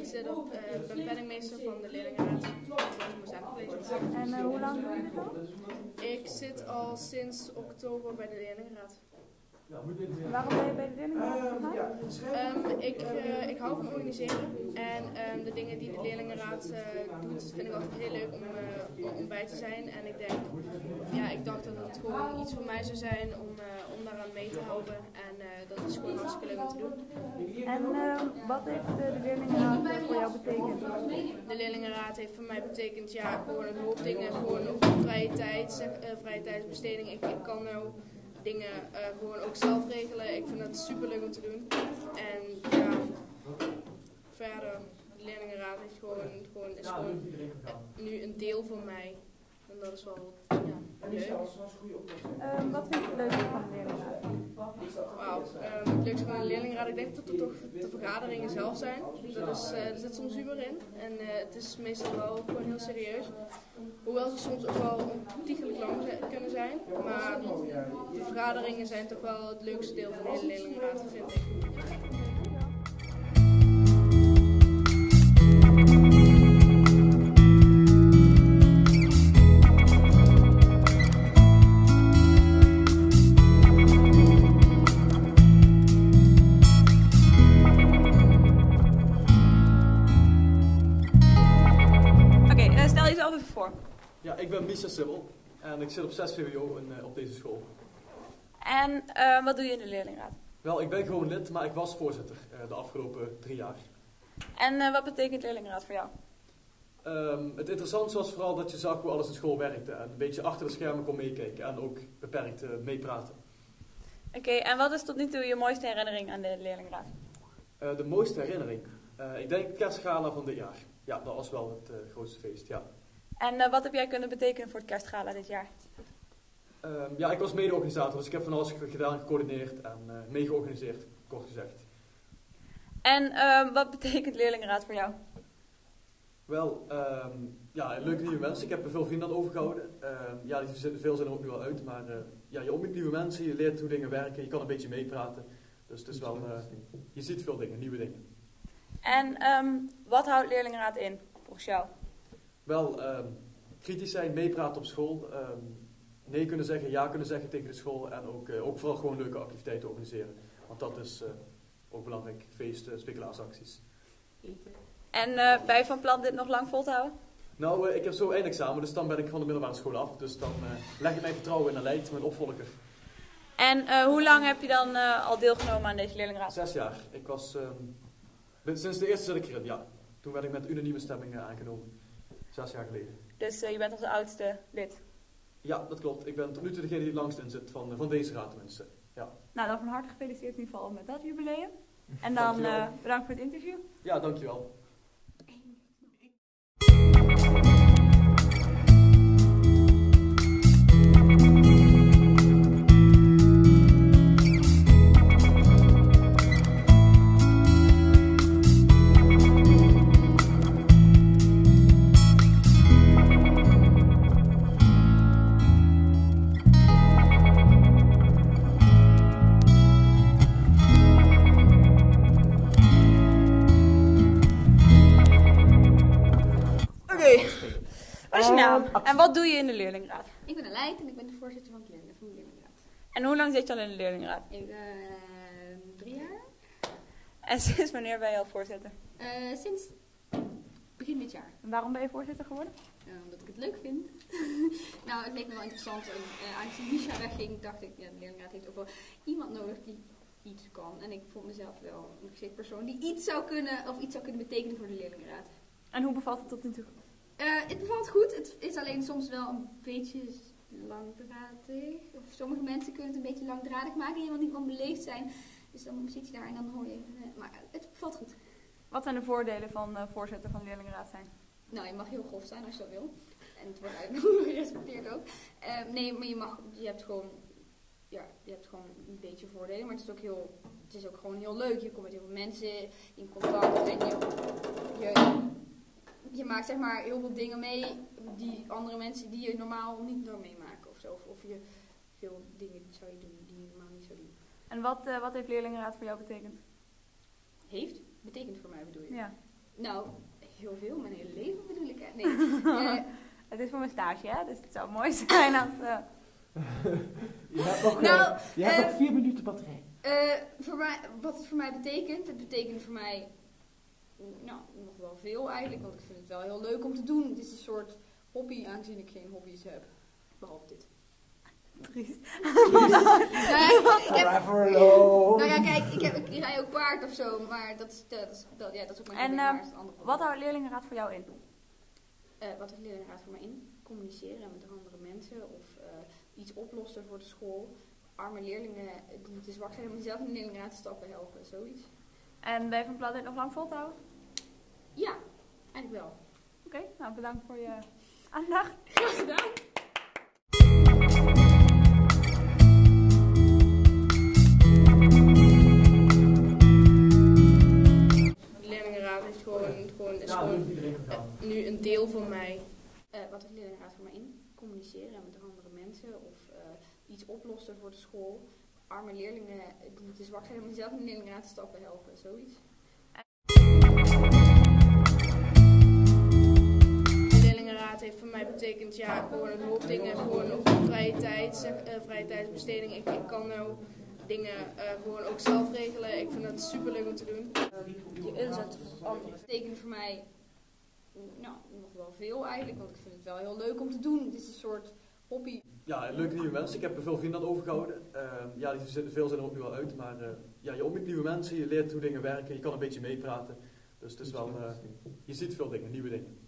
en ben penningmeester van de leerlingenraad van Mozambique. En hoe lang doe je dit al? Ik zit al sinds oktober bij de leerlingenraad. Waarom ben je bij de leerlingenraad gegaan? Ik hou van organiseren en de dingen die de leerlingenraad doet vind ik altijd heel leuk om bij te zijn. En ik dacht dat het gewoon iets voor mij zou zijn om daaraan mee te helpen en dat is gewoon hartstikke leuk om te doen. En wat heeft de leerlingenraad voor jou betekend? De leerlingenraad heeft voor mij betekend gewoon een hoop dingen, gewoon ook vrije tijdsbesteding. Ik kan nou dingen gewoon ook zelf regelen. Ik vind dat super leuk om te doen. En verder, de leerlingenraad is gewoon nu een deel van mij. En dat is wel leuk. Wat vind je het leukste van de leerlingenraad? Het leukste van de leerlingenraad, ik denk dat het toch de vergaderingen zelf zijn. Er zit soms humor in en het is meestal wel gewoon heel serieus. Hoewel ze soms ook wel ontiegelijk lang kunnen zijn, maar de vergaderingen zijn toch wel het leukste deel van de hele leerlingenraad, vind ik. Stel jezelf even voor. Ja, ik ben Misha Sibbel en ik zit op 6 VWO op deze school. En wat doe je in de leerlingenraad? Wel, ik ben gewoon lid, maar ik was voorzitter de afgelopen 3 jaar. En wat betekent leerlingenraad voor jou? Het interessante was vooral dat je zag hoe alles in school werkte en een beetje achter de schermen kon meekijken en ook beperkt meepraten. Oké, en wat is tot nu toe je mooiste herinnering aan de leerlingenraad? De mooiste herinnering? Ik denk het kerstgala van dit jaar. Ja, dat was wel het grootste feest, ja. En wat heb jij kunnen betekenen voor het kerstgala dit jaar? Ik was mede-organisator, dus ik heb van alles gedaan, gecoördineerd en meegeorganiseerd, kort gezegd. En wat betekent leerlingenraad voor jou? Wel, leuke nieuwe mensen. Ik heb er veel vrienden aan overgehouden. Veel zijn er ook nu al uit, maar je ontmoet nieuwe mensen, je leert hoe dingen werken, je kan een beetje meepraten. Dus het is wel, je ziet veel dingen, nieuwe dingen. En wat houdt leerlingenraad in, volgens jou? Wel, kritisch zijn, meepraten op school, nee kunnen zeggen, ja kunnen zeggen tegen de school en ook vooral gewoon leuke activiteiten organiseren. Want dat is ook belangrijk, feesten, speculaarsacties. En ben je van plan dit nog lang vol te houden? Nou, ik heb zo eindexamen, dus dan ben ik van de middelbare school af. Dus dan leg ik mijn vertrouwen in Aleid, mijn opvolger. En hoe lang heb je dan al deelgenomen aan deze leerlingenraad? 6 jaar. Ik was, sinds de eerste zit ik erin, ja. Toen werd ik met unanieme stemming aangenomen. 6 jaar geleden. Dus je bent onze oudste lid? Ja, dat klopt. Ik ben tot nu toe degene die het langst in zit van deze raad tenminste. Ja. Nou, dan van harte gefeliciteerd in ieder geval met dat jubileum. En dan bedankt voor het interview. Ja, dankjewel. Wat is je naam? En wat doe je in de leerlingenraad? Ik ben Aleid en ik ben de voorzitter van de leerlingenraad. En hoe lang zit je al in de leerlingenraad? 3 jaar. En sinds wanneer ben je al voorzitter? Sinds begin dit jaar. En waarom ben je voorzitter geworden? Omdat ik het leuk vind. Nou, het leek me wel interessant. Aangezien Misha wegging, dacht ik, de leerlingenraad heeft ook wel iemand nodig die iets kan. En ik vond mezelf wel een geschikte persoon die iets zou kunnen betekenen voor de leerlingenraad. En hoe bevalt het tot nu toe? Het bevalt goed. Het is alleen soms wel een beetje langdradig. Of sommige mensen kunnen het een beetje langdradig maken. Iemand die gewoon beleefd zijn. Dus dan zit je daar en dan hoor je. Maar het bevalt goed. Wat zijn de voordelen van voorzitter van de leerlingenraad zijn? Nou, je mag heel grof zijn als je dat wil. En het wordt eigenlijk gerespecteerd ook. Nee, maar je hebt gewoon een beetje voordelen. Maar het is ook gewoon heel leuk. Je komt met heel veel mensen in contact. En je maakt zeg maar heel veel dingen mee die andere mensen die je normaal niet door meemaken of zo. Of je veel dingen zou je doen die je normaal niet zou doen. En wat heeft leerlingenraad voor jou betekend? Betekent voor mij bedoel je? Ja. Nou, heel veel. Mijn hele leven bedoel ik. Hè? Nee. Het is voor mijn stage, hè? Dus het zou mooi zijn als... Je hebt nog, Nou, je hebt nog 4 minuten batterij. Wat het voor mij betekent? Het betekent voor mij nou, nog wel veel eigenlijk. Want ik vind het wel heel leuk om te doen. Het is een soort hobby, aangezien ik geen hobby's heb. Behalve dit. Triest. Forever alone. Nou ja, kijk, ik rij ook paard of zo, maar dat is ook mijn hobby, maar is het andere. Wat houdt leerlingenraad voor jou in? Wat houdt leerlingenraad voor mij in? Communiceren met andere mensen of iets oplossen voor de school. Arme leerlingen die te zwak zijn om zelf in de leerlingenraad te stappen helpen, zoiets. En ben je van plan dit nog lang vol te houden? Ja, eigenlijk wel. Oké, nou bedankt voor je aandacht. Graag gedaan. De leerlingenraad is gewoon nu een deel van mij. Wat houdt leerlingenraad voor mij in? Communiceren met andere mensen of iets oplossen voor de school. Arme leerlingen die te zwak zijn om zelf in de leerlingenraad te stappen helpen, zoiets. De leerlingenraad heeft voor mij betekend gewoon een hoop dingen. Gewoon ook vrije tijdsbesteding. Ik kan nou dingen gewoon ook zelf regelen. Ik vind het super leuk om te doen. Je inzet voor anderen. Het betekent voor mij nou, nog wel veel eigenlijk, want ik vind het wel heel leuk om te doen. Het is een soort hobby. Ja, leuke nieuwe mensen. Ik heb er veel vrienden aan overgehouden. Veel zijn er ook nu al uit, maar je ontmoet nieuwe mensen, je leert hoe dingen werken, je kan een beetje meepraten. Dus het is wel, je ziet veel dingen, nieuwe dingen.